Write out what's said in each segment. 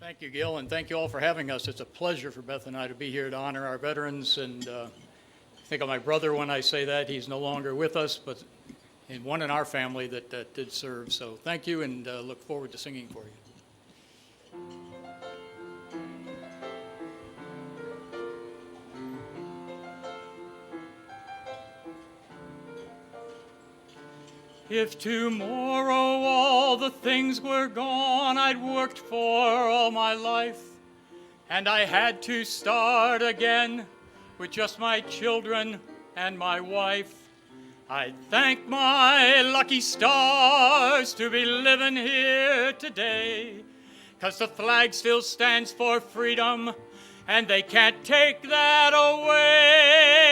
Thank you, Gil, and thank you all for having us. It's a pleasure for Beth and I to be here to honor our veterans, and think of my brother when I say that. He's no longer with us, but one in our family that did serve. So thank you, and look forward to singing for you. If tomorrow all the things were gone I'd worked for all my life, and I had to start again with just my children and my wife, I'd thank my lucky stars to be living here today, 'cause the flag still stands for freedom, and they can't take that away.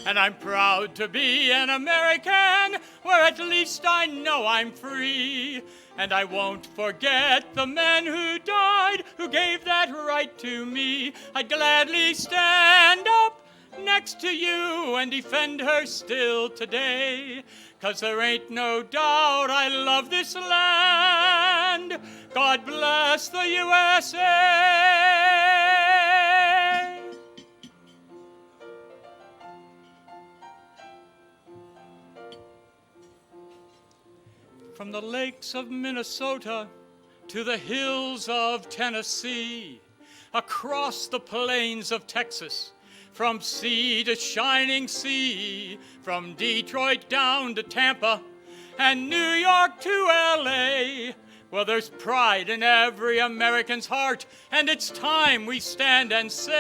And I'm proud to be an American, where at least I know I'm free. And I won't forget the men who died, who gave that right to me. I'd gladly stand up next to you and defend her still today. 'Cause there ain't no doubt I love this land. God bless the USA. From the lakes of Minnesota to the hills of Tennessee, across the plains of Texas, from sea to shining sea, from Detroit down to Tampa and New York to LA. Well, there's pride in every American's heart, and it's time we stand and say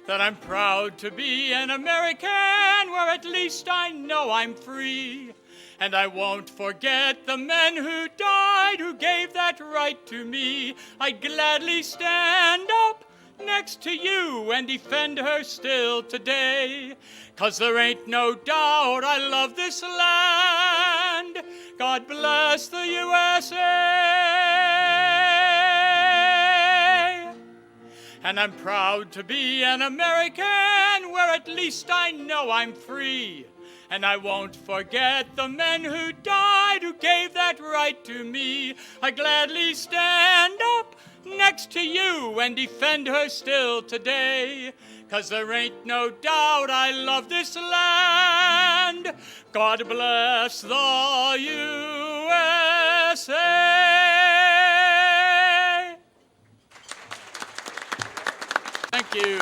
that I'm proud to be an American, where at least I know I'm free. And I won't forget the men who died, who gave that right to me. I'd gladly stand up next to you and defend her still today. 'Cause there ain't no doubt I love this land. God bless the USA. And I'm proud to be an American, where at least I know I'm free. And I won't forget the men who died, who gave that right to me. I gladly stand up next to you and defend her still today. 'Cause there ain't no doubt I love this land. God bless the USA. Thank you.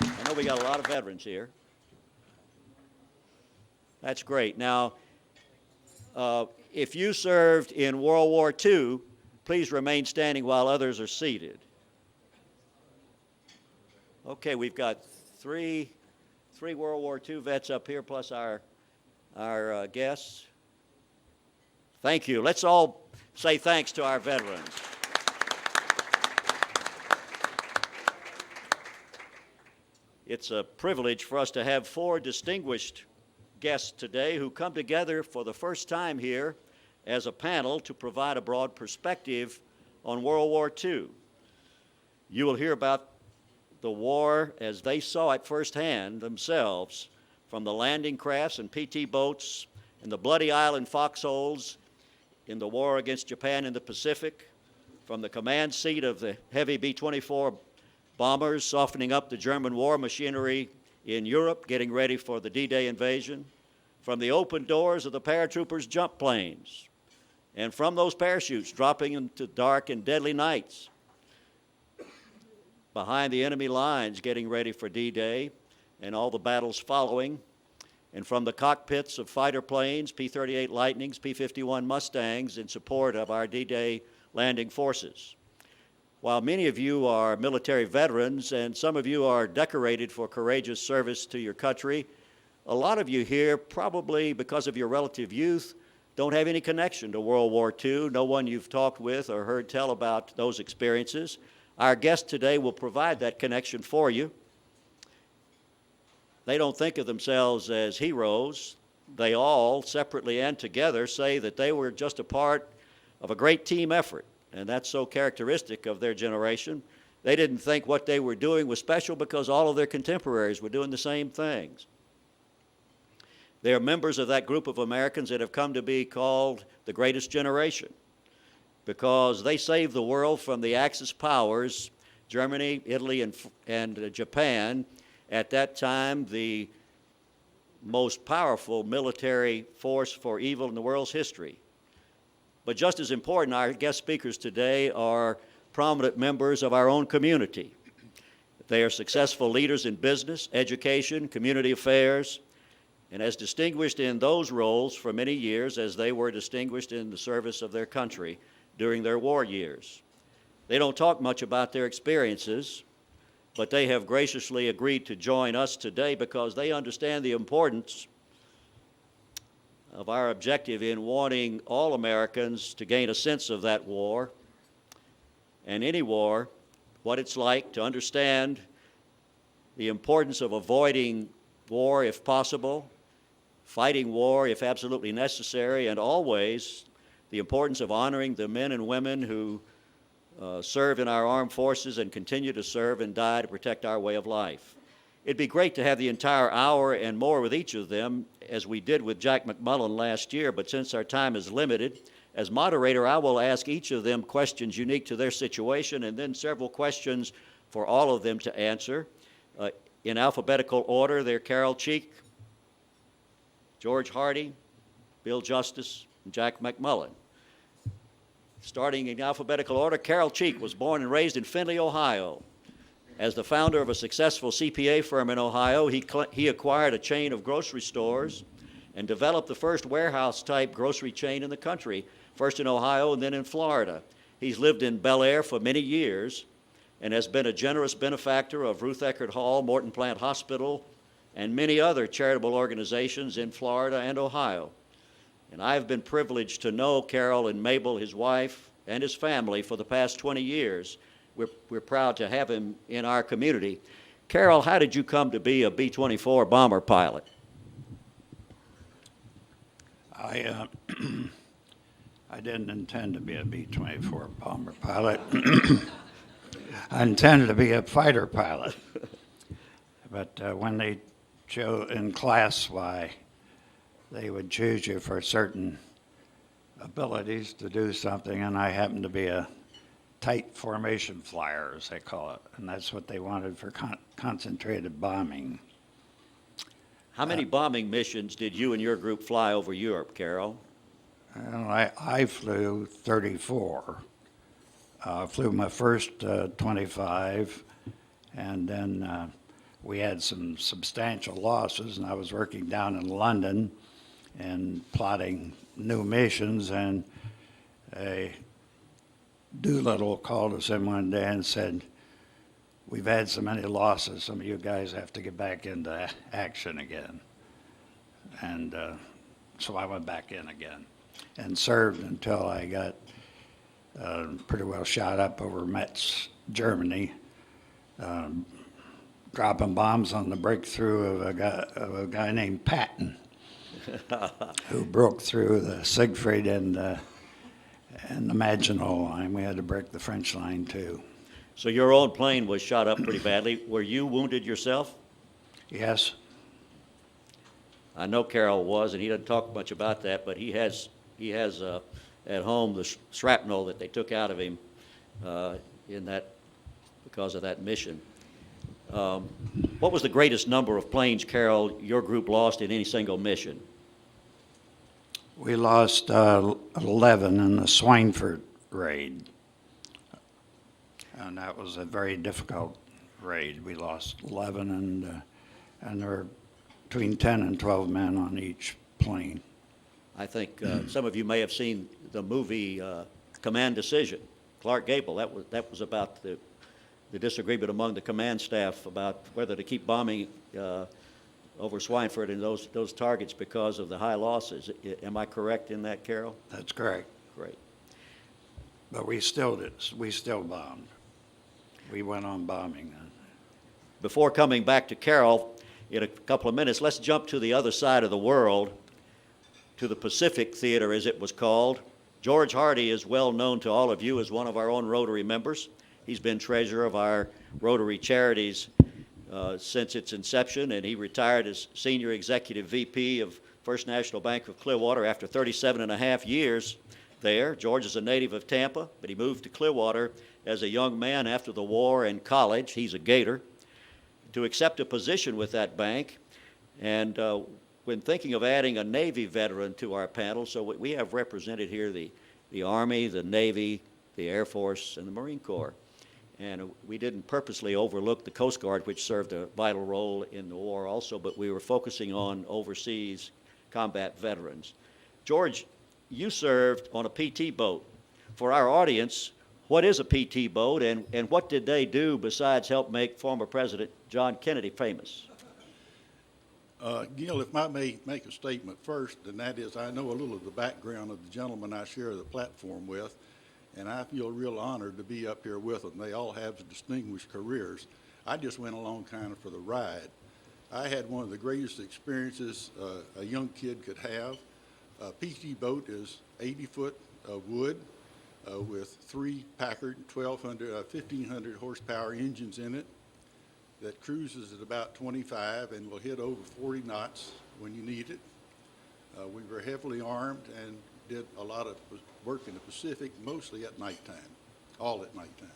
I know we got a lot of veterans here. That's great. Now, if you served in World War II, please remain standing while others are seated. Okay, we've got three World War II vets up here, plus our guests. Thank you. Let's all say thanks to our veterans. It's a privilege for us to have four distinguished guests today who come together for the first time here as a panel to provide a broad perspective on World War II. You will hear about the war as they saw it firsthand themselves, from the landing crafts and PT boats and the bloody island foxholes in the war against Japan in the Pacific, from the command seat of the heavy B-24 bombers softening up the German war machinery in Europe, getting ready for the D-Day invasion, from the open doors of the paratroopers' jump planes, and from those parachutes dropping into dark and deadly nights, behind the enemy lines getting ready for D-Day and all the battles following, and from the cockpits of fighter planes, P-38 Lightnings, P-51 Mustangs, in support of our D-Day landing forces. While many of you are military veterans and some of you are decorated for courageous service to your country, a lot of you here, probably because of your relative youth, don't have any connection to World War II. No one you've talked with or heard tell about those experiences. Our guest today will provide that connection for you. They don't think of themselves as heroes. They all, separately and together, say that they were just a part of a great team effort. And that's so characteristic of their generation. They didn't think what they were doing was special because all of their contemporaries were doing the same things. They are members of that group of Americans that have come to be called the greatest generation because they saved the world from the Axis powers, Germany, Italy, and Japan, at that time the most powerful military force for evil in the world's history. But just as important, our guest speakers today are prominent members of our own community. They are successful leaders in business, education, community affairs, and as distinguished in those roles for many years as they were distinguished in the service of their country during their war years. They don't talk much about their experiences, but they have graciously agreed to join us today because they understand the importance of our objective in wanting all Americans to gain a sense of that war and any war, what it's like to understand the importance of avoiding war if possible, fighting war if absolutely necessary, and always the importance of honoring the men and women who serve in our armed forces and continue to serve and die to protect our way of life. It'd be great to have the entire hour and more with each of them, as we did with Jack McMullen last year, but since our time is limited, as moderator, I will ask each of them questions unique to their situation and then several questions for all of them to answer. In alphabetical order, they're Carol Cheek, George Hardy, Bill Justice, and Jack McMullen. Starting in alphabetical order, Carol Cheek was born and raised in Findlay, Ohio. As the founder of a successful CPA firm in Ohio, he acquired a chain of grocery stores and developed the first warehouse-type grocery chain in the country, first in Ohio and then in Florida. He's lived in Bel Air for many years and has been a generous benefactor of Ruth Eckerd Hall, Morton Plant Hospital, and many other charitable organizations in Florida and Ohio. And I've been privileged to know Carol and Mabel, his wife, and his family for the past 20 years. We're proud to have him in our community. Carol, how did you come to be a B-24 bomber pilot? I didn't intend to be a B-24 bomber pilot. I intended to be a fighter pilot. But when they chose in class why they would choose you for certain abilities to do something, and I happened to be a tight formation flyer, as they call it, and that's what they wanted for concentrated bombing. How many bombing missions did you and your group fly over Europe, Carol? I flew 34. Flew my first 25, and then we had some substantial losses, and I was working down in London and plotting new missions, and a Doolittle called us in one day and said, "We've had so many losses, some of you guys have to get back into action again." And so I went back in again and served until I got pretty well shot up over Metz, Germany, dropping bombs on the breakthrough of a guy named Patton, who broke through the Siegfried and the Maginot line. We had to break the French line too. So your own plane was shot up pretty badly. Were you wounded yourself? Yes. I know Carol was, and he doesn't talk much about that, but he has at home the shrapnel that they took out of him in that because of that mission. What was the greatest number of planes, Carol, your group lost in any single mission? We lost 11 in the Schweinfurt raid, and that was a very difficult raid. We lost 11, and there were between 10 and 12 men on each plane. I think some of you may have seen the movie Command Decision. Clark Gable, that was about the disagreement among the command staff about whether to keep bombing over Schweinfurt and those targets because of the high losses. Am I correct in that, Carol? That's correct. Great. But we still bombed. We went on bombing then. Before coming back to Carol in a couple of minutes, let's jump to the other side of the world, to the Pacific Theater, as it was called. George Hardy is well known to all of you as one of our own Rotary members. He's been treasurer of our Rotary Charities since its inception, and he retired as Senior Executive VP of First National Bank of Clearwater after 37 and a half years there. George is a native of Tampa, but he moved to Clearwater as a young man after the war and college. He's a Gator, to accept a position with that bank. And when thinking of adding a Navy veteran to our panel, so we have represented here the Army, the Navy, the Air Force, and the Marine Corps. And we didn't purposely overlook the Coast Guard, which served a vital role in the war also, but we were focusing on overseas combat veterans. George, you served on a PT boat. For our audience, what is a PT boat, and what did they do besides help make former President John Kennedy famous? Gil, if I may make a statement first, and that is I know a little of the background of the gentleman I share the platform with, and I feel real honored to be up here with them. They all have distinguished careers. I just went along kind of for the ride. I had one of the greatest experiences a young kid could have. A PT boat is 80 foot of wood with 3 Packard 1,500 horsepower engines in it that cruises at about 25 and will hit over 40 knots when you need it. We were heavily armed and did a lot of work in the Pacific, mostly at nighttime, all at nighttime.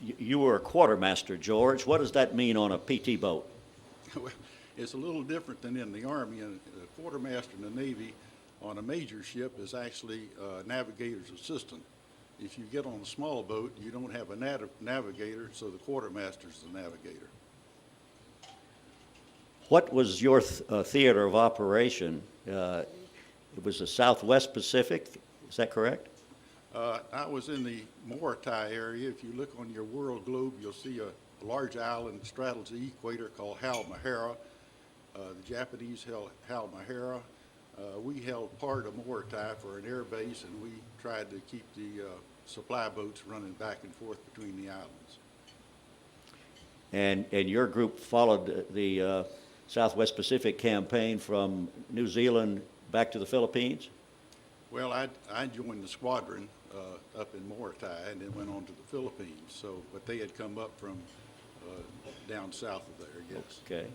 You were a quartermaster, George. What does that mean on a PT boat? Well, it's a little different than in the Army. And a quartermaster in the Navy on a major ship is actually a navigator's assistant. If you get on a small boat, you don't have a navigator, so the quartermaster's the navigator. What was your theater of operation? It was the Southwest Pacific, is that correct? I was in the Moritai area. If you look on your world globe, you'll see a large island that straddles the equator called Halmahera. The Japanese held Halmahera. We held part of Moritai for an air base, and we tried to keep the supply boats running back and forth between the islands. And your group followed the Southwest Pacific campaign from New Zealand back to the Philippines? Well, I joined the squadron up in Moritai and then went on to the Philippines. So, but they had come up from down south of there, yes. Okay.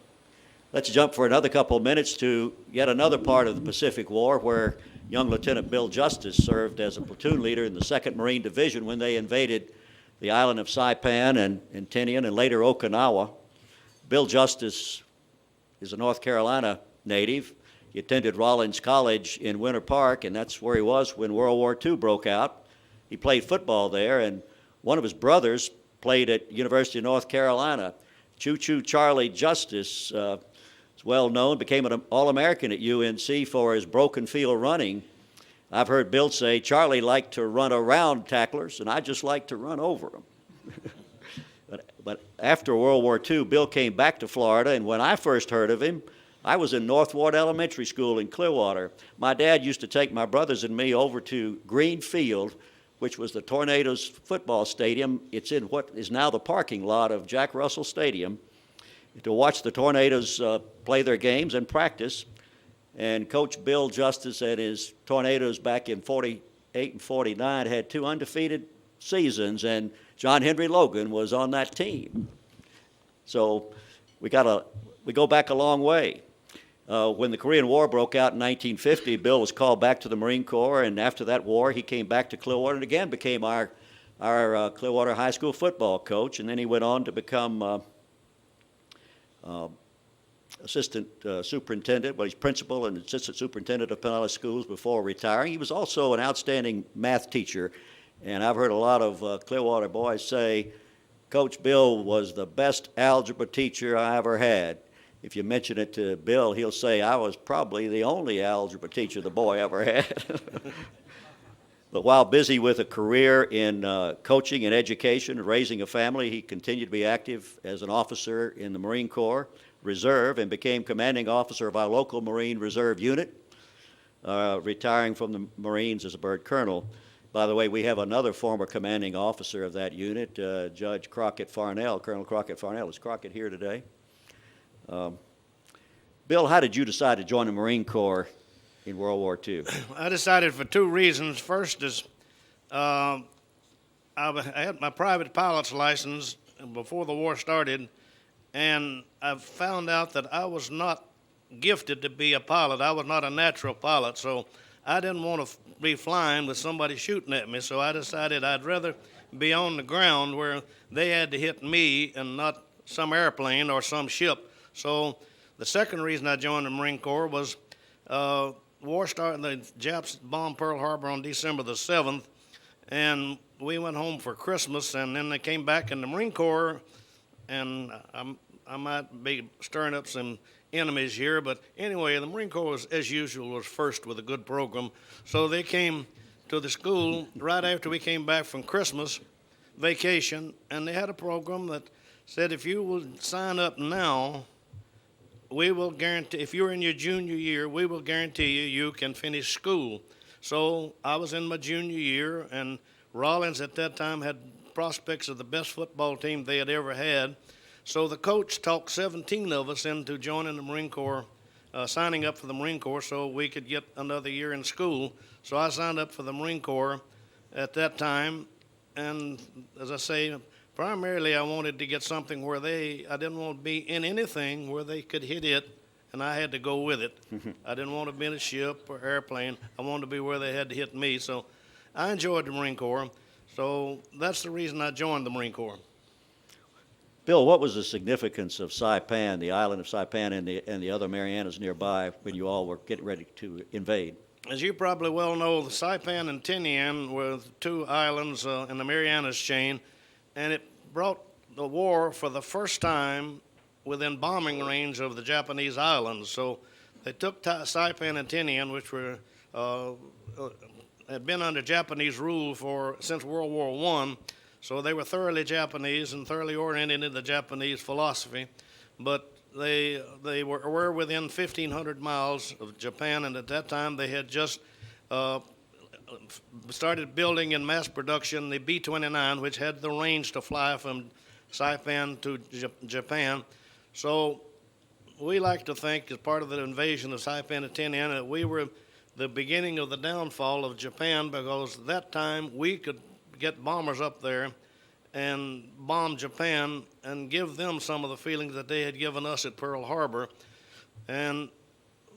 Let's jump for another couple of minutes to yet another part of the Pacific War where young Lieutenant Bill Justice served as a platoon leader in the 2nd Marine Division when they invaded the island of Saipan and Tinian and later Okinawa. Bill Justice is a North Carolina native. He attended Rollins College in Winter Park, and that's where he was when World War II broke out. He played football there, and one of his brothers played at University of North Carolina. Choo-Choo Charlie Justice is well known, became an All-American at UNC for his broken field running. I've heard Bill say Charlie liked to run around tacklers, and I just like to run over them. But after World War II, Bill came back to Florida, and when I first heard of him, I was in North Ward Elementary School in Clearwater. My dad used to take my brothers and me over to Green Field, which was the Tornadoes football stadium. It's in what is now the parking lot of Jack Russell Stadium, to watch the Tornadoes play their games and practice. And Coach Bill Justice and his Tornadoes back in 48 and 49 had 2 undefeated seasons, and John Henry Logan was on that team. So we go back a long way. When the Korean War broke out in 1950, Bill was called back to the Marine Corps, and after that war, he came back to Clearwater and again became our Clearwater High School football coach, and then he went on to become assistant superintendent, well, he's principal and assistant superintendent of Pinellas Schools before retiring. He was also an outstanding math teacher, and I've heard a lot of Clearwater boys say Coach Bill was the best algebra teacher I ever had. If you mention it to Bill, he'll say, I was probably the only algebra teacher the boy ever had. But while busy with a career in coaching and education and raising a family, he continued to be active as an officer in the Marine Corps Reserve and became commanding officer of our local Marine Reserve unit, retiring from the Marines as a bird colonel. By the way, we have another former commanding officer of that unit, Judge Crockett Farnell, Colonel Crockett Farnell. Is Crockett here today? Bill, how did you decide to join the Marine Corps in World War II? I decided for 2 reasons. First is I had my private pilot's license before the war started, and I found out that I was not gifted to be a pilot. I was not a natural pilot, so I didn't want to be flying with somebody shooting at me, so I decided I'd rather be on the ground where they had to hit me and not some airplane or some ship. So the second reason I joined the Marine Corps was war started, the Japs bombed Pearl Harbor on December the 7th, and we went home for Christmas, and then they came back in the Marine Corps, and I might be stirring up some enemies here, but anyway, the Marine Corps, as usual, was first with a good program. So they came to the school right after we came back from Christmas vacation, and they had a program that said if you will sign up now, we will guarantee, if you're in your junior year, we will guarantee you can finish school. So I was in my junior year, and Rollins at that time had prospects of the best football team they had ever had. So the coach talked 17 of us into joining the Marine Corps, signing up for the Marine Corps so we could get another year in school. So I signed up for the Marine Corps at that time, and as I say, primarily I wanted to get something where I didn't want to be in anything where they could hit it and I had to go with it. I didn't want to be in a ship or airplane. I wanted to be where they had to hit me. So I enjoyed the Marine Corps. So that's the reason I joined the Marine Corps. Bill, what was the significance of Saipan, the island of Saipan, and the other Marianas nearby when you all were getting ready to invade? As you probably well know, the Saipan and Tinian were the two islands in the Marianas chain, and it brought the war for the first time within bombing range of the Japanese islands. So they took Saipan and Tinian, which were had been under Japanese rule since World War I. So they were thoroughly Japanese and thoroughly oriented in the Japanese philosophy, but they were within 1,500 miles of Japan, and at that time they had just started building in mass production the B-29, which had the range to fly from Saipan to Japan. So we like to think, as part of the invasion of Saipan and Tinian, that we were the beginning of the downfall of Japan, because at that time we could get bombers up there and bomb Japan and give them some of the feelings that they had given us at Pearl Harbor. And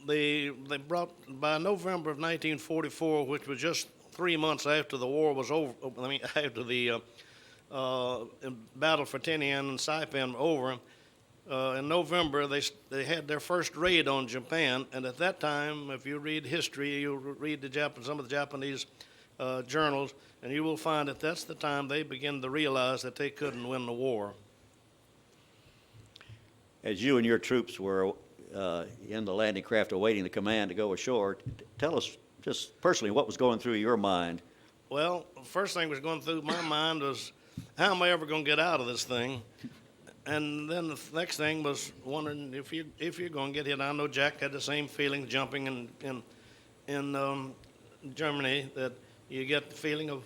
they brought, by November of 1944, which was just 3 months after the war was over, after the battle for Tinian and Saipan over, in November they had their first raid on Japan. And at that time, if you read history, you'll read some of the Japanese journals, and you will find that that's the time they begin to realize that they couldn't win the war. As you and your troops were in the landing craft awaiting the command to go ashore, tell us just personally what was going through your mind. Well, the first thing was going through my mind was, how am I ever going to get out of this thing? And then the next thing was wondering if you're going to get hit. I know Jack had the same feeling jumping in Germany, that you get the feeling of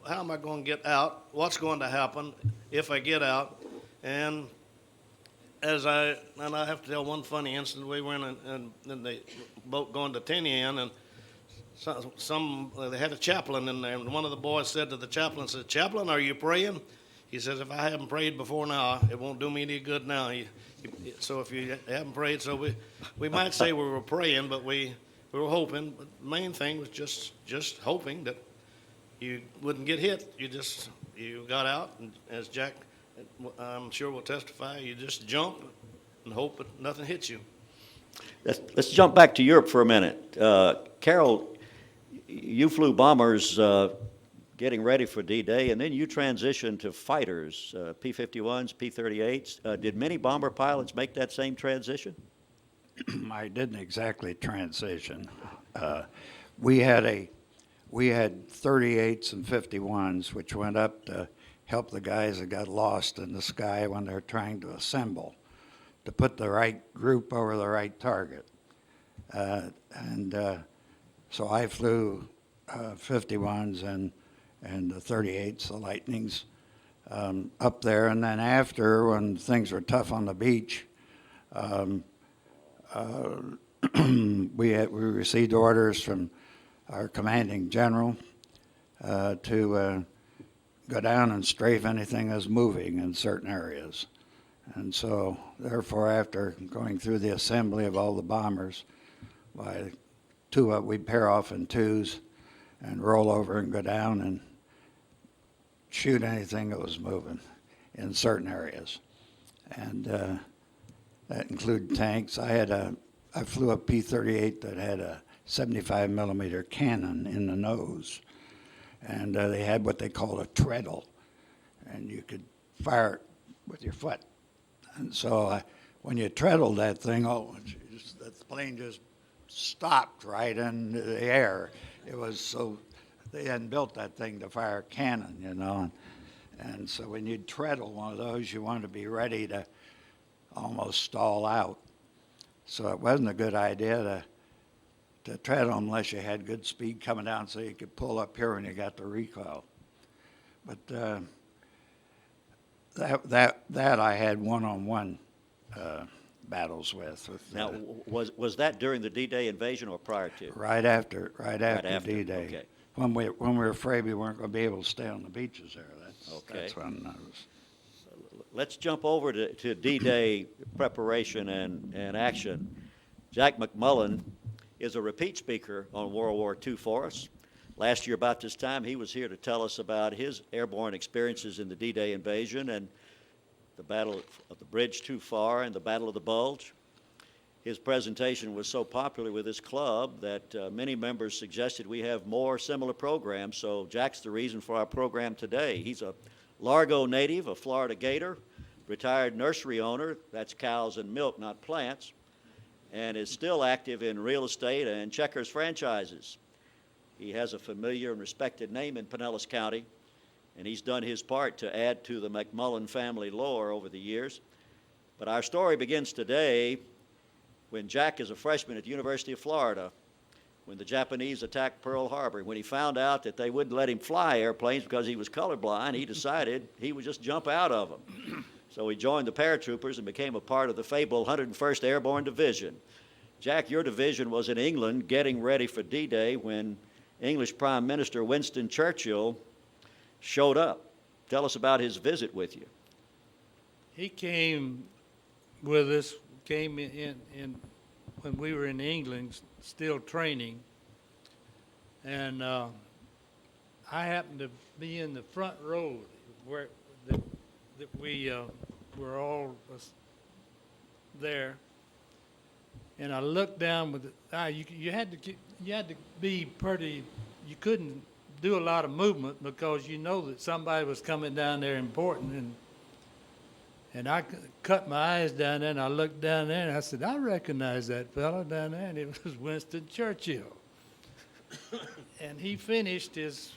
how am I going to get out? What's going to happen if I get out? And I have to tell one funny incident. We were in the boat going to Tinian, and they had a chaplain in there, and one of the boys said to the chaplain, "Chaplain, are you praying?" He says, "If I haven't prayed before now, it won't do me any good now." So if you haven't prayed, so we might say we were praying, but we were hoping. But the main thing was just hoping that you wouldn't get hit. You got out, and as Jack, I'm sure, will testify, you just jump and hope that nothing hits you. Let's jump back to Europe for a minute. Carol, you flew bombers getting ready for D-Day, and then you transitioned to fighters, P-51s, P-38s. Did many bomber pilots make that same transition? I didn't exactly transition. We had 38s and 51s, which went up to help the guys that got lost in the sky when they're trying to assemble, to put the right group over the right target. So I flew 51s and the 38s, the Lightnings, up there. And then after, when things were tough on the beach, we received orders from our commanding general to go down and strafe anything that's moving in certain areas. And so, therefore, after going through the assembly of all the bombers, we'd pair off in twos and roll over and go down and shoot anything that was moving in certain areas. And that included tanks. I flew a P-38 that had a 75 millimeter cannon in the nose. And they had what they called a treadle. And you could fire it with your foot. And so when you treadled that thing, the plane just stopped right in the air. It was so, they hadn't built that thing to fire a cannon, you know. And so when you'd treadle one of those, you wanted to be ready to almost stall out. So it wasn't a good idea to treadle unless you had good speed coming down so you could pull up here when you got the recoil. But that I had one-on-one battles with. Now, was that during the D-Day invasion or prior to? Right after D-Day. Okay. When we were afraid we weren't going to be able to stay on the beaches there. Okay. That's when I was. Let's jump over to D-Day preparation and action. Jack McMullen is a repeat speaker on World War II for us. Last year about this time, he was here to tell us about his airborne experiences in the D-Day invasion and the Battle of the Bridge Too Far and the Battle of the Bulge. His presentation was so popular with his club that many members suggested we have more similar programs, so Jack's the reason for our program today. He's a Largo native, a Florida Gator, retired nursery owner, that's cows and milk, not plants, and is still active in real estate and checkers franchises. He has a familiar and respected name in Pinellas County, and he's done his part to add to the McMullen family lore over the years. But our story begins today when Jack is a freshman at the University of Florida, when the Japanese attacked Pearl Harbor. When he found out that they wouldn't let him fly airplanes because he was colorblind, he decided he would just jump out of them. So he joined the paratroopers and became a part of the fabled 101st Airborne Division. Jack, your division was in England getting ready for D-Day when English Prime Minister Winston Churchill showed up. Tell us about his visit with you. He came with us, came in when we were in England, still training, and I happened to be in the front row where that we were all there, and I looked down with you had to be pretty. You couldn't do a lot of movement because you know that somebody was coming down there important, and I cut my eyes down there, and I looked down there, and I said, I recognize that fellow down there, and it was Winston Churchill. And he finished his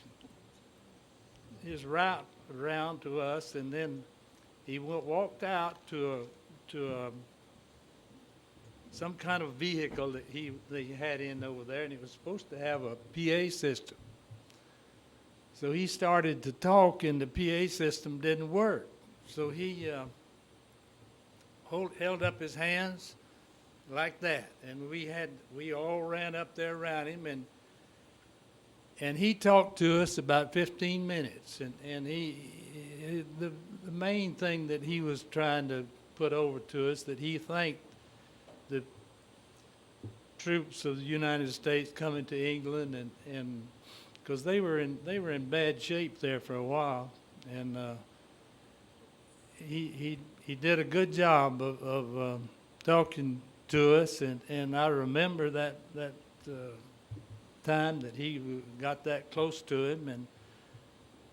route around to us, and then he walked out to some kind of vehicle that he had in over there, and it was supposed to have a PA system. So he started to talk, and the PA system didn't work. So he held up his hands like that, and we all ran up there around him, and he talked to us about 15 minutes, and the main thing that he was trying to put over to us, that he thanked the troops of the United States coming to England, and because they were in bad shape there for a while, and he did a good job of talking to us, and I remember that time that he got that close to him, and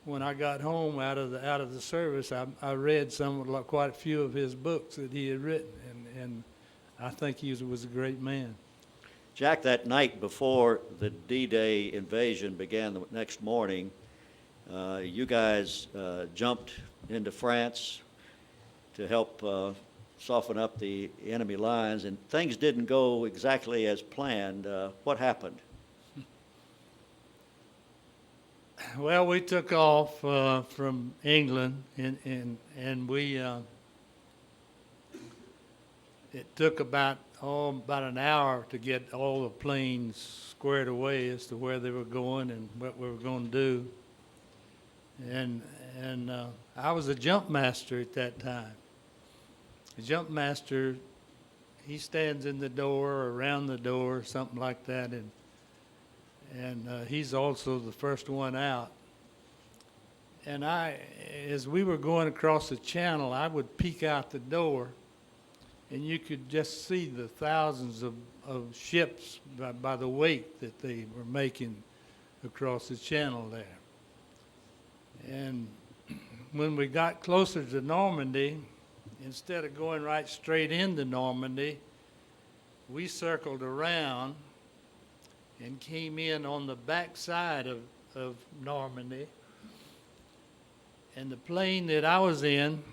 when I got home out of the service, I read quite a few of his books that he had written, and I think he was a great man. Jack, that night before the D-Day invasion began the next morning, you guys jumped into France to help soften up the enemy lines, and things didn't go exactly as planned. What happened? Well, we took off from England, and we it took about an hour to get all the planes squared away as to where they were going and what we were going to do. And I was a jump master at that time. the jump master, he stands in the door or around the door, something like that, and he's also the first one out. And as we were going across the channel, I would peek out the door, and you could just see the thousands of ships by the wake that they were making across the channel there. And when we got closer to Normandy, instead of going right straight into Normandy, we circled around and came in on the back side of Normandy. And the plane that I was in,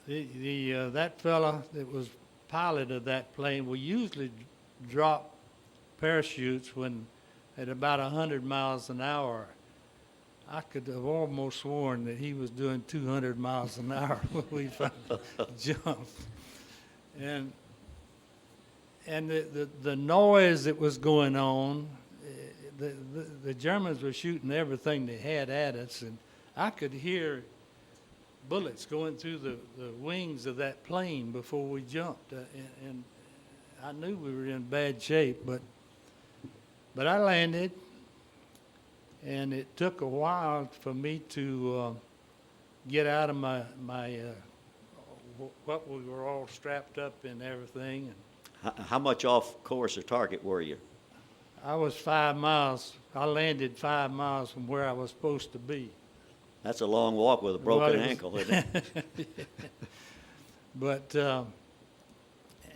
that fella that was pilot of that plane, we usually drop parachutes when at about 100 miles an hour. I could have almost sworn that he was doing 200 miles an hour when we finally jumped. And the noise that was going on, the Germans were shooting everything they had at us, and I could hear bullets going through the wings of that plane before we jumped, and I knew we were in bad shape, but I landed, and it took a while for me to get out of my what we were all strapped up in everything. And How much off course or target were you? I was 5 miles. I landed 5 miles from where I was supposed to be. That's a long walk with a broken Well, ankle, isn't it? But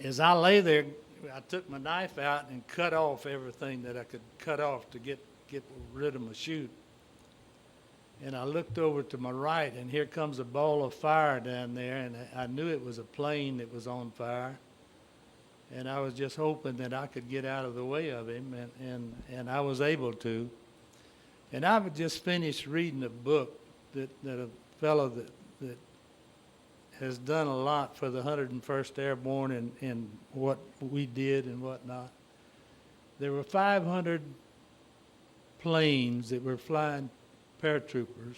as I lay there, I took my knife out and cut off everything that I could cut off to get rid of my chute. And I looked over to my right, and here comes a ball of fire down there, and I knew it was a plane that was on fire. And I was just hoping that I could get out of the way of him, and I was able to. And I had just finished reading a book that a fellow that has done a lot for the 101st Airborne and what we did and whatnot. There were 500 planes that were flying paratroopers,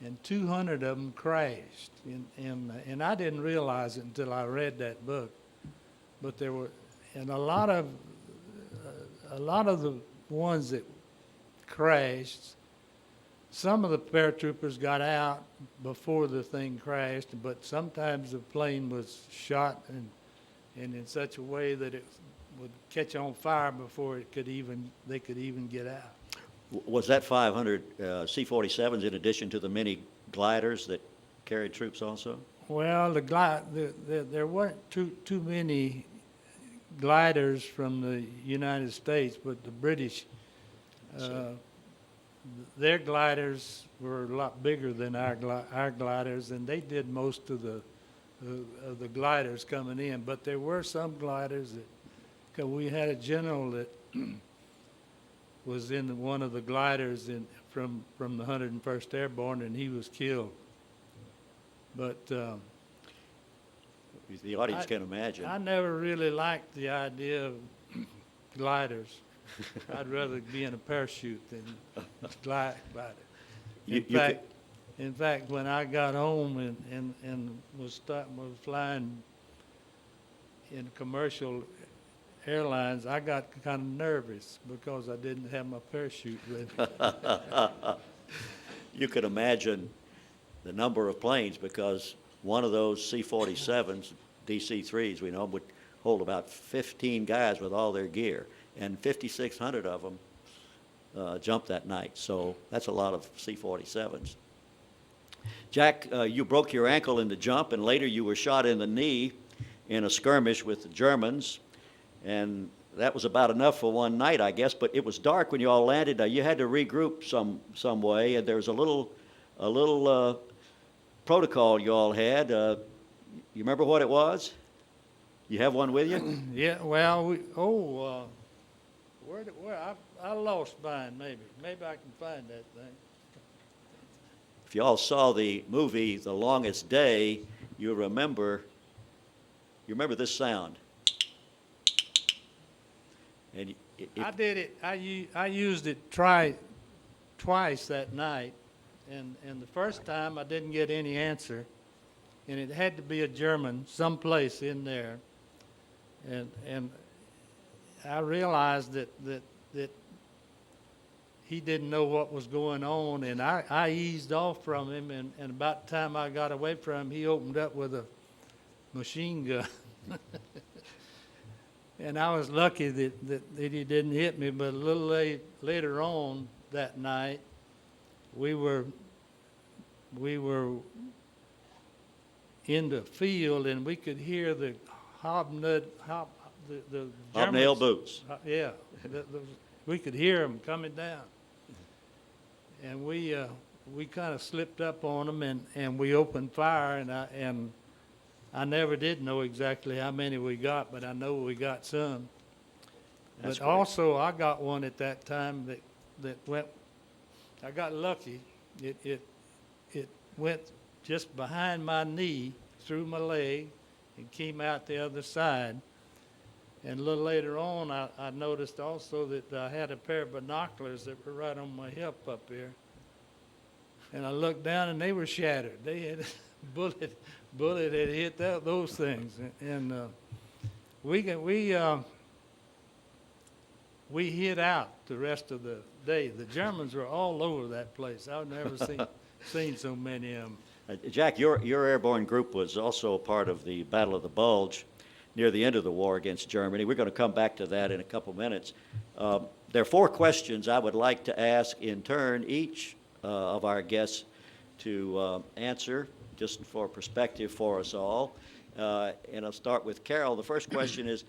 and 200 of them crashed. And I didn't realize it until I read that book. But there were, and a lot of the ones that crashed, some of the paratroopers got out before the thing crashed, but sometimes the plane was shot and in such a way that it would catch on fire before they could even get out. Was that 500 C-47s in addition to the many gliders that carried troops also? Well, there weren't too many gliders from the United States, but the British, their gliders were a lot bigger than our gliders, and they did most of the gliders coming in. But there were some gliders cause we had a general that was in one of the gliders from the 101st Airborne, and he was killed. But The audience can imagine. I never really liked the idea of gliders. I'd rather be in a parachute than glider. In fact, when I got home and was flying in commercial airlines, I got kind of nervous because I didn't have my parachute ready. You could imagine the number of planes, because one of those C-47s, DC-3s, we know, would hold about 15 guys with all their gear, and 5,600 of them jumped that night. So that's a lot of C-47s. Jack, you broke your ankle in the jump, and later you were shot in the knee in a skirmish with the Germans, and that was about enough for one night, I guess. But it was dark when you all landed. You had to regroup some way, and there was a little protocol you all had. You remember what it was? You have one with you? Yeah. Well, where I lost mine. Maybe I can find that thing. If you all saw the movie The Longest Day, you remember this sound. And I did it. I used it twice that night, and the first time I didn't get any answer, and it had to be a German someplace in there. And I realized that he didn't know what was going on, and I eased off from him, and about the time I got away from him, he opened up with a machine gun. And I was lucky that he didn't hit me, but a little later on that night, we were in the field, and we could hear the the Hobnail Germans. boots. Yeah, we could hear them coming down. And we kind of slipped up on them, and we opened fire, and I never did know exactly how many we got, but I know we got some. That's But great. also, I got one at that time that went, I got lucky. It went just behind my knee, through my leg, and came out the other side. And a little later on, I noticed also that I had a pair of binoculars that were right on my hip up here. And I looked down, and they were shattered. They had bullet had hit those things. And we hid out the rest of the day. The Germans were all over that place. I've never seen so many of them. Jack, your airborne group was also a part of the Battle of the Bulge near the end of the war against Germany. We're going to come back to that in a couple minutes. There are 4 questions I would like to ask in turn each of our guests to answer, just for perspective for us all. And I'll start with Carol. The first question is,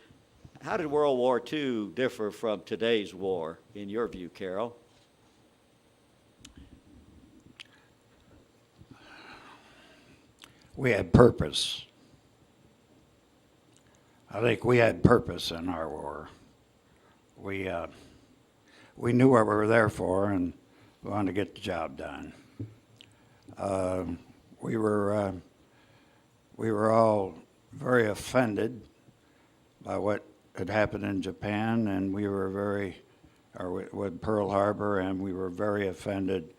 how did World War II differ from today's war, in your view, Carol? We had purpose. I think we had purpose in our war. We knew what we were there for, and we wanted to get the job done. We were all very offended by what had happened in Japan, and we were with Pearl Harbor, and we were very offended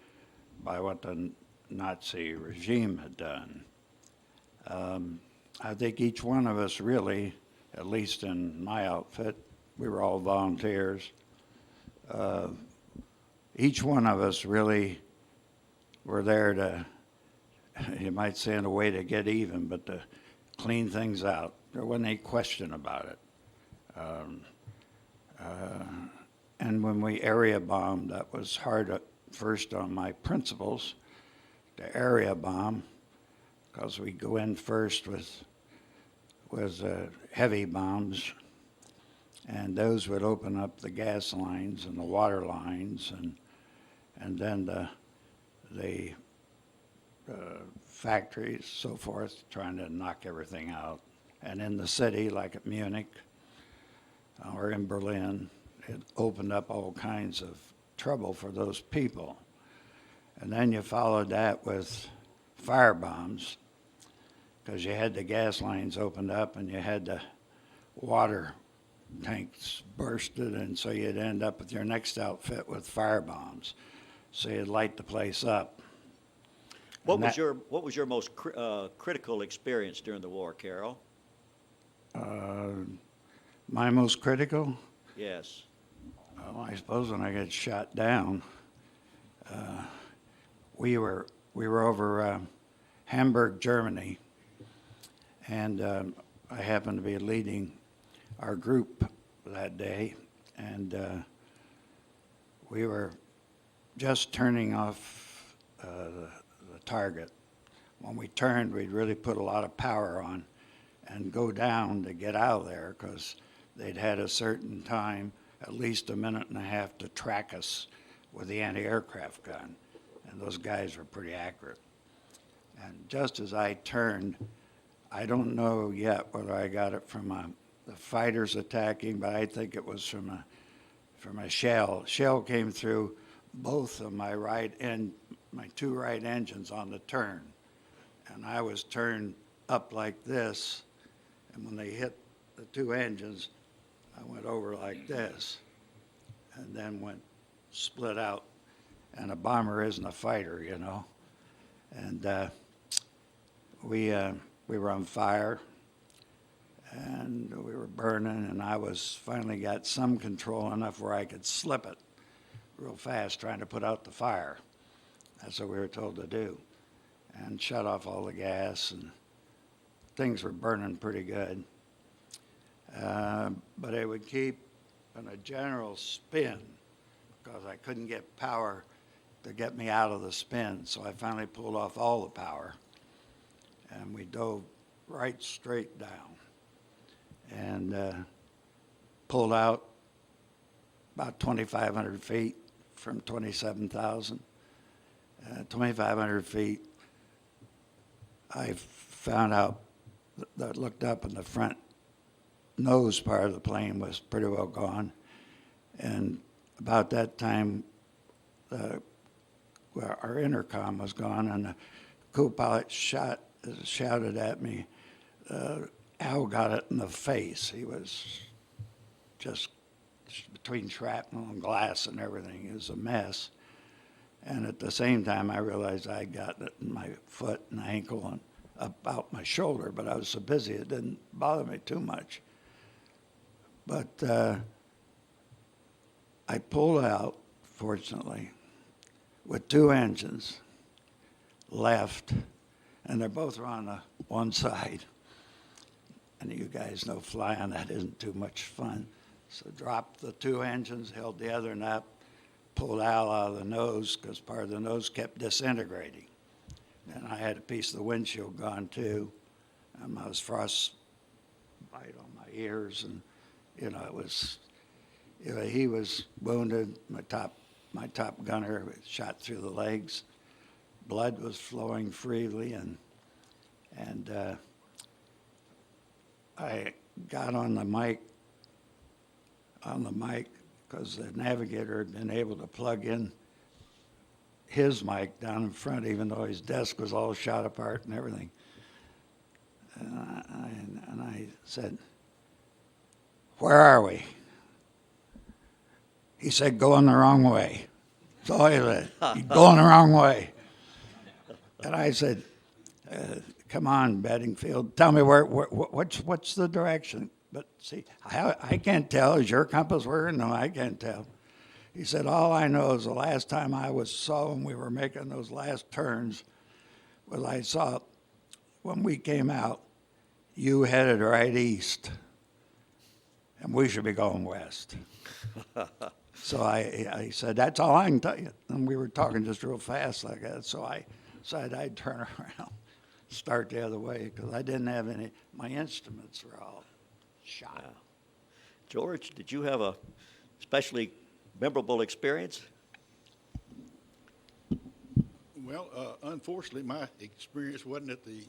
by what the Nazi regime had done. I think each one of us really, at least in my outfit, we were all volunteers. Each one of us really were there to, you might say in a way to get even, but to clean things out. There wasn't any question about it. And when we area bombed, that was hard at first on my principals to area bomb, because we go in first with heavy bombs, and those would open up the gas lines and the water lines, and then the factories, so forth, trying to knock everything out. And in the city, like at Munich or in Berlin, it opened up all kinds of trouble for those people. And then you followed that with fire bombs, because you had the gas lines opened up and you had the water tanks bursted, and so you'd end up with your next outfit with fire bombs. So you'd light the place up. What was your most critical experience during the war, Carol? My most critical? Yes. Well, I suppose when I got shot down, we were over Hamburg, Germany, and I happened to be leading our group that day, and we were just turning off the target. When we turned, we'd really put a lot of power on and go down to get out of there, because they'd had a certain time, at least a minute and a half, to track us with the anti-aircraft gun. And those guys were pretty accurate. And just as I turned, I don't know yet whether I got it from the fighters attacking, but I think it was from a shell. Shell came through both of my two right engines on the turn. And I was turned up like this, and when they hit the two engines, I went over like this, and then went split out. And a bomber isn't a fighter, you know. And we were on fire, and we were burning, and I finally got some control enough where I could slip it real fast trying to put out the fire. That's what we were told to do, and shut off all the gas, and things were burning pretty good. But it would keep in a general spin because I couldn't get power to get me out of the spin. So I finally pulled off all the power, and we dove right straight down and pulled out about 2,500 feet from 27,000. 2,500 feet, I found out that looked up and the front nose part of the plane was pretty well gone. And about that time, our intercom was gone, and the co-pilot shouted at me, Al got it in the face. He was just between shrapnel and glass and everything. It was a mess. And at the same time, I realized I'd gotten it in my foot and ankle and about my shoulder, but I was so busy it didn't bother me too much. But I pulled out, fortunately, with 2 engines left, and they're both on the one side. And you guys know flying, that isn't too much fun. So dropped the 2 engines, held the other one up, pulled Al out of the nose because part of the nose kept disintegrating. And I had a piece of the windshield gone too. I was frostbite on my ears, and it was, he was wounded. My top gunner was shot through the legs. Blood was flowing freely, and I got on the mic because the navigator had been able to plug in his mic down in front, even though his desk was all shot apart and everything. And I said, "Where are we?" He said, "Going the wrong way." That's all he said. "You're going the wrong way." And I said, "Come on, Bedingfield, tell me what's the direction?" But see, I can't tell. Is your compass working? No, I can't tell. He said, "All I know is the last time I saw when we were making those last turns was I saw when we came out, you headed right east, and we should be going west." So I said, "That's all I can tell you." And we were talking just real fast like that. So I decided I'd turn around, start the other way, because I didn't have any, my instruments were all shot. Wow. George, did you have a especially memorable experience? Well, unfortunately, my experience wasn't at the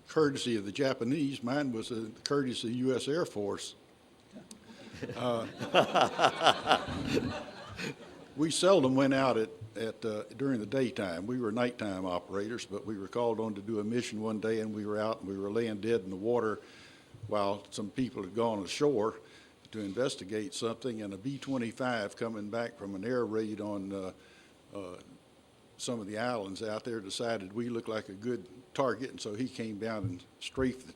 courtesy of the Japanese. Mine was the courtesy of the U.S. Air Force. We seldom went out during the daytime. We were nighttime operators, but we were called on to do a mission one day, and we were out and we were laying dead in the water while some people had gone ashore to investigate something, and a B-25 coming back from an air raid on some of the islands out there decided we looked like a good target, and so he came down and strafed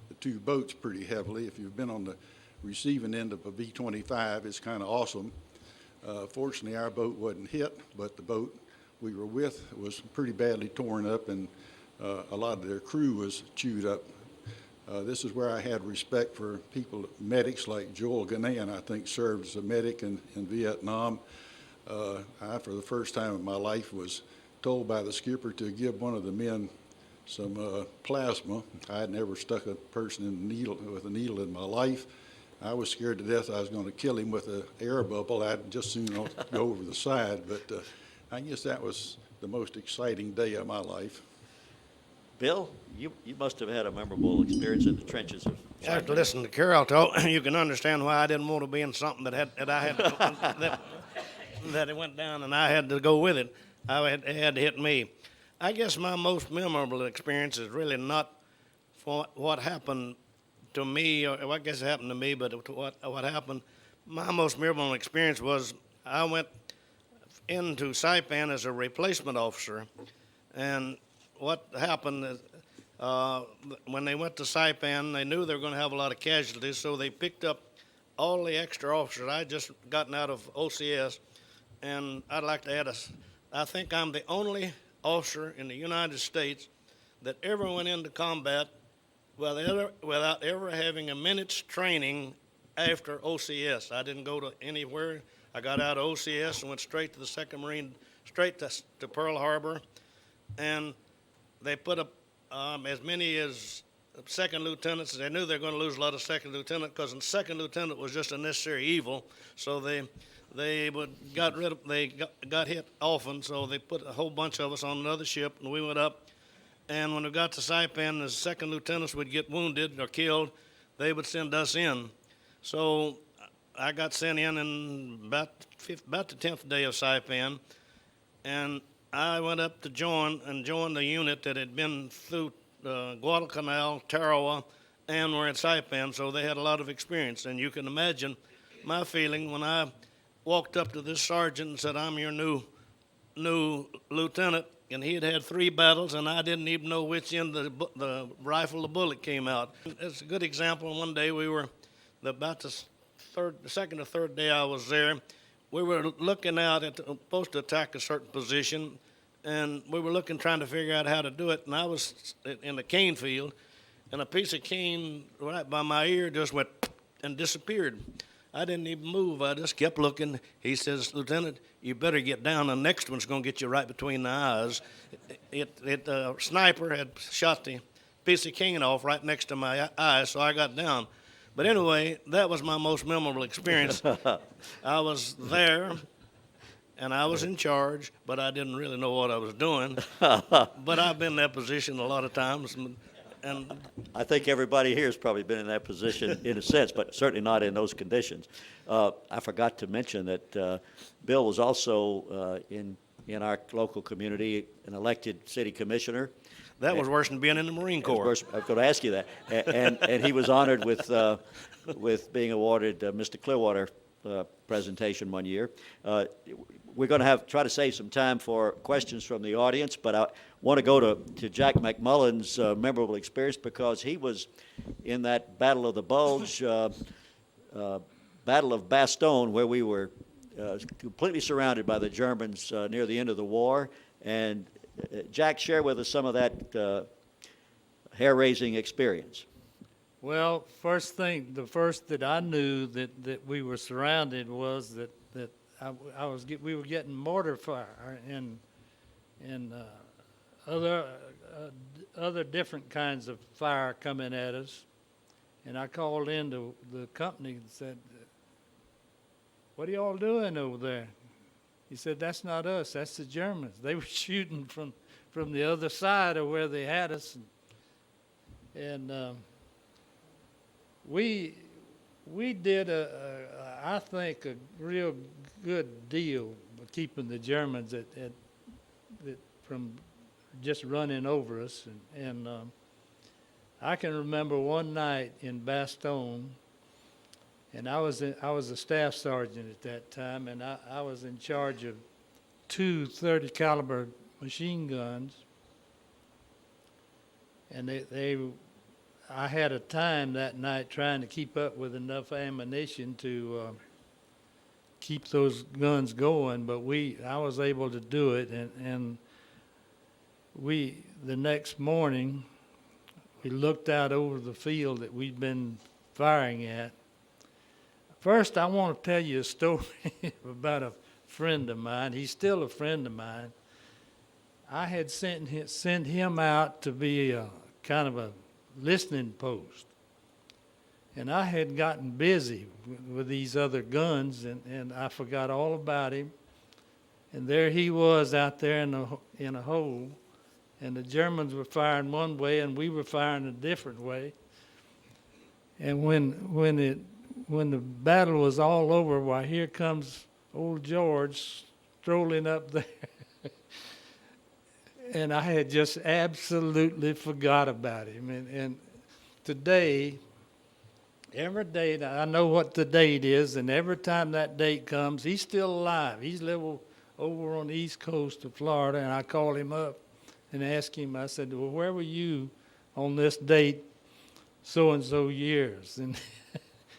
the 2 boats pretty heavily. If you've been on the receiving end of a B-25, it's kind of awesome. Fortunately, our boat wasn't hit, but the boat we were with was pretty badly torn up, and a lot of their crew was chewed up. This is where I had respect for people, medics like Joel Ghanaian, I think, served as a medic in Vietnam. I, for the first time in my life, was told by the skipper to give one of the men some plasma. I had never stuck a person with a needle in my life. I was scared to death I was going to kill him with an air bubble. I'd just soon go over the side. But I guess that was the most exciting day of my life. Bill, you must have had a memorable experience in the trenches of After listening to Carol talk, you can understand why I didn't want to be in something that it went down and I had to go with it. It had to hit me. I guess my most memorable experience is really not for what happened to me, or I guess it happened to me, but what happened. My most memorable experience was I went into Saipan as a replacement officer, and what happened is When they went to Saipan, they knew they were going to have a lot of casualties, so they picked up all the extra officers. I had just gotten out of OCS, and I'd like to add I think I'm the only officer in the United States that ever went into combat without ever having a minute's training after OCS. I didn't go to anywhere. I got out of OCS and went straight to the 2nd Marine, straight to Pearl Harbor, and they put up as many as second lieutenants. They knew they were going to lose a lot of second lieutenant because the second lieutenant was just a necessary evil. So they got hit often. So they put a whole bunch of us on another ship, and we went up. And when we got to Saipan, the second lieutenants would get wounded or killed. They would send us in. So I got sent in about the 10th day of Saipan, and I went up to join the unit that had been through Guadalcanal, Tarawa, and were at Saipan, so they had a lot of experience. And you can imagine my feeling when I walked up to this sergeant and said, "I'm your new lieutenant," and he had had 3 battles, and I didn't even know which end the rifle, the bullet came out. It's a good example. One day we were about the second or third day I was there. We were looking out supposed to attack a certain position, and we were trying to figure out how to do it. And I was in the cane field, and a piece of cane right by my ear just went and disappeared. I didn't even move. I just kept looking. He says, "Lieutenant, you better get down. The next one's going to get you right between the eyes." The sniper had shot the piece of cane off right next to my eyes, so I got down. But anyway, that was my most memorable experience. I was there, and I was in charge, but I didn't really know what I was doing. But I've been in that position a lot of times. And I think everybody here has probably been in that position in a sense, but certainly not in those conditions. I forgot to mention that Bill was also in our local community an elected city commissioner. that was worse than being in the Marine Corps. I was going to ask you that. And he was honored with being awarded Mr. Clearwater presentation one year. We're going to try to save some time for questions from the audience, but I want to go to Jack McMullen's memorable experience because he was in that Battle of the Bulge, Battle of Bastogne, where we were completely surrounded by the Germans near the end of the war. And Jack, share with us some of that hair-raising experience. Well, the first that I knew that we were surrounded was that we were getting mortar fire and other different kinds of fire coming at us, and I called into the company and said, "What are y'all doing over there?" He said, "That's not us. That's the Germans. They were shooting from the other side of where they had us." And we did I think a real good deal of keeping the Germans from just running over us. And I can remember one night in Bastogne, and I was a staff sergeant at that time, and I was in charge of 2 30 caliber machine guns, and I had a time that night trying to keep up with enough ammunition to keep those guns going, but I was able to do it, and the next morning we looked out over the field that we'd been firing at. First, I want to tell you a story about a friend of mine. He's still a friend of mine. I had sent him out to be a kind of a listening post, and I had gotten busy with these other guns, and I forgot all about him. And there he was out there in a hole, and the Germans were firing one way, and we were firing a different way. And when the battle was all over, why, here comes old George strolling up there. And I had just absolutely forgot about him. And today, every day, I know what the date is, and every time that date comes, he's still alive. He's living over on the east coast of Florida, and I called him up and asked him, I said, "Well, where were you on this date, so-and-so years. And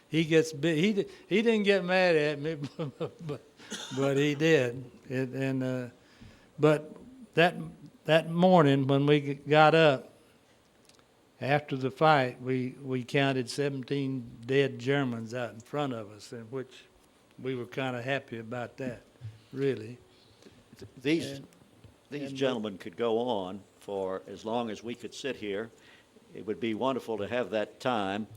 he gets big. He didn't get mad at me, but he did. But that morning when we got up, after the fight, we counted 17 dead Germans out in front of us, in which we were kind of happy about that, really. These gentlemen could go on for as long as we could sit here. It would be wonderful to have that time.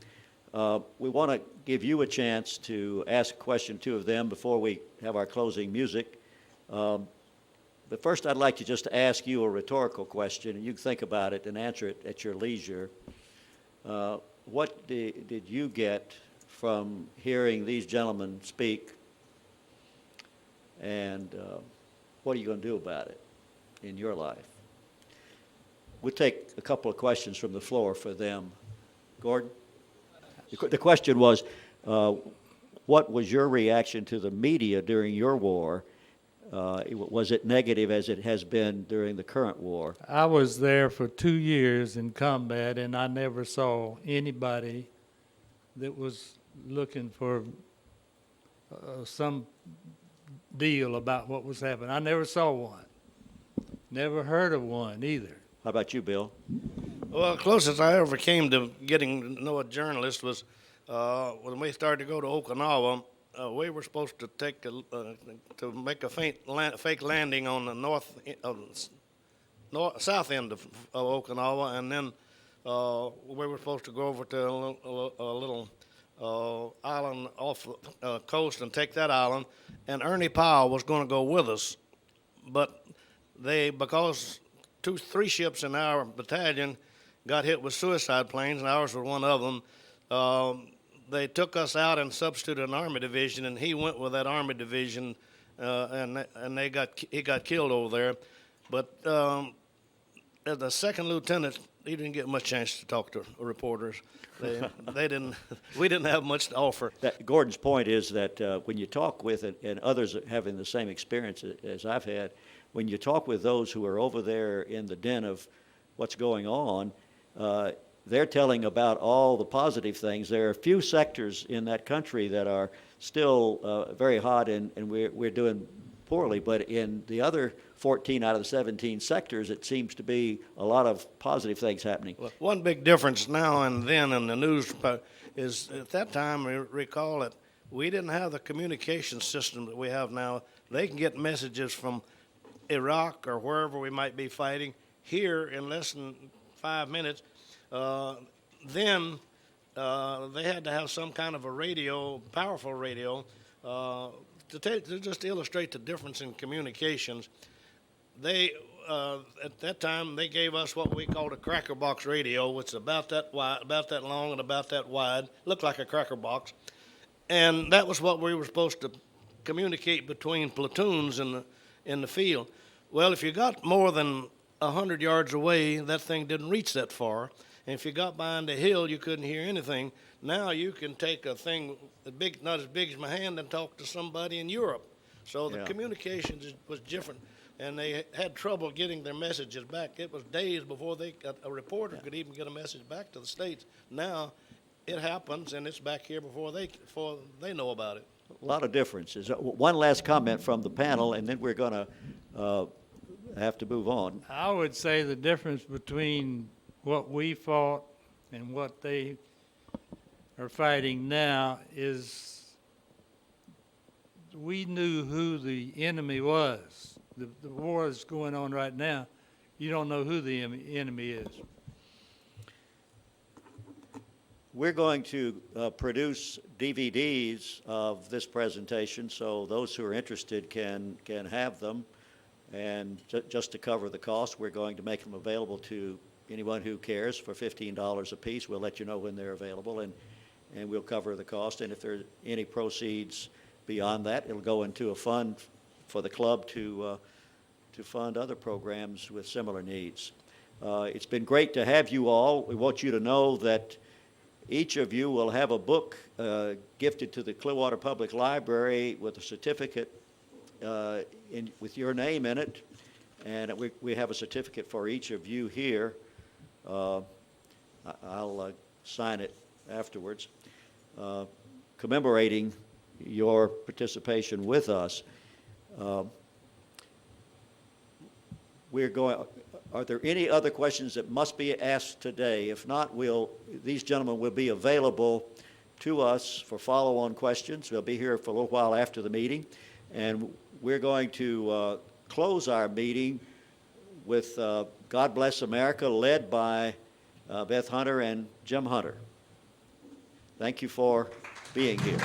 We want to give you a chance to ask a question, two of them, before we have our closing music. But first, I'd like to just ask you a rhetorical question, and you can think about it and answer it at your leisure. What did you get from hearing these gentlemen speak, and what are you going to do about it in your life? We'll take a couple of questions from the floor for them. Gordon? The question was, what was your reaction to the media during your war? Was it negative as it has been during the current war? I was there for 2 years in combat, and I never saw anybody that was looking for some deal about what was happening. I never saw one. Never heard of one either. How about you, Bill? Well, the closest I ever came to getting to know a journalist was when we started to go to Okinawa. We were supposed to to make a fake landing on the south end of Okinawa, and then we were supposed to go over to a little island off the coast and take that island. And Ernie Powell was going to go with us, but because 3 ships in our battalion got hit with suicide planes, and ours was one of them. They took us out and substituted an Army division, and he went with that Army division, and he got killed over there. But as the second lieutenant, he didn't get much chance to talk to reporters. We didn't have much to offer. Gordon's point is that when you talk with, and others having the same experience as I've had, when you talk with those who are over there in the den of what's going on, they're telling about all the positive things. There are a few sectors in that country that are still very hot, and we're doing poorly. But in the other 14 out of the 17 sectors, it seems to be a lot of positive things happening. Well, one big difference now and then in the news is at that time, recall that we didn't have the communication system that we have now. They can get messages from Iraq or wherever we might be fighting here in less than 5 minutes. Then they had to have some kind of a radio, powerful radio, to just illustrate the difference in communications. They at that time they gave us what we called a cracker box radio, which is about that wide, about that long, and about that wide, looked like a cracker box, and that was what we were supposed to communicate between platoons in the field. Well, if you got more than 100 yards away, that thing didn't reach that far. And if you got behind a hill, you couldn't hear anything. Now you can take a thing not as big as my hand and talk to somebody in Europe. So the communication was different, and they had trouble getting their messages back. It was days before a reporter could even get a message back to the States. Now it happens, and it's back here before they know about it. A lot of differences. One last comment from the panel, and then we're going to have to move on. I would say the difference between what we fought and what they are fighting now is we knew who the enemy was. The war that's going on right now, you don't know who the enemy is. We're going to produce DVDs of this presentation, so those who are interested can have them. And just to cover the cost, we're going to make them available to anyone who cares for $15 a piece. We'll let you know when they're available, and we'll cover the cost. And if there's any proceeds beyond that, it'll go into a fund for the club to fund other programs with similar needs. It's been great to have you all. We want you to know that each of you will have a book gifted to the Clearwater Public Library with a certificate with your name in it, and we have a certificate for each of you here. I'll sign it afterwards, commemorating your participation with us. Are there any other questions that must be asked today? If not, these gentlemen will be available to us for follow-on questions. They'll be here for a little while after the meeting. And we're going to close our meeting with God Bless America, led by Beth Hunter and Jim Hunter. Thank you for being here.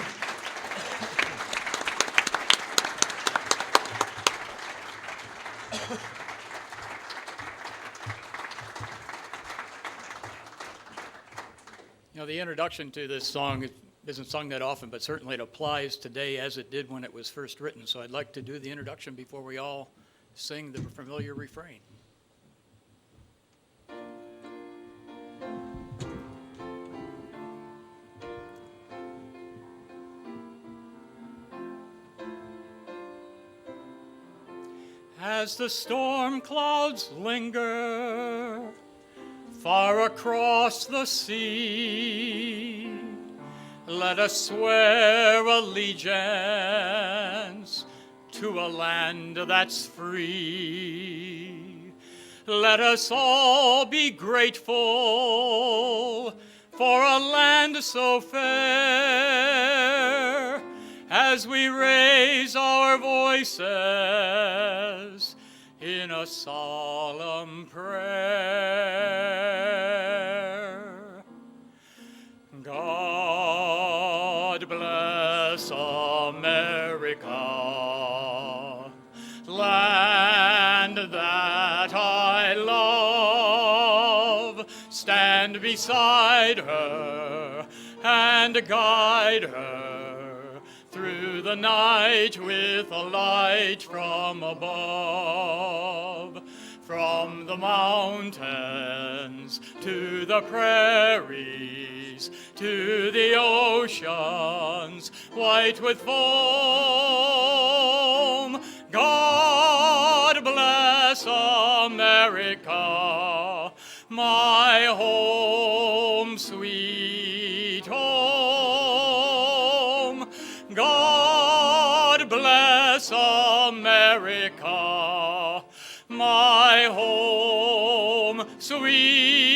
You know, the introduction to this song isn't sung that often, but certainly it applies today as it did when it was first written. So I'd like to do the introduction before we all sing the familiar refrain. As the storm clouds linger far across the sea, let us swear allegiance to a land that's free. Let us all be grateful for a land so fair, as we raise our voices in a solemn prayer. God bless America, land that I love. Stand beside her and guide her through the night with a light from above. From the mountains to the prairies, to the oceans white with foam, God bless America, my home, sweet home. God bless America, my home, sweet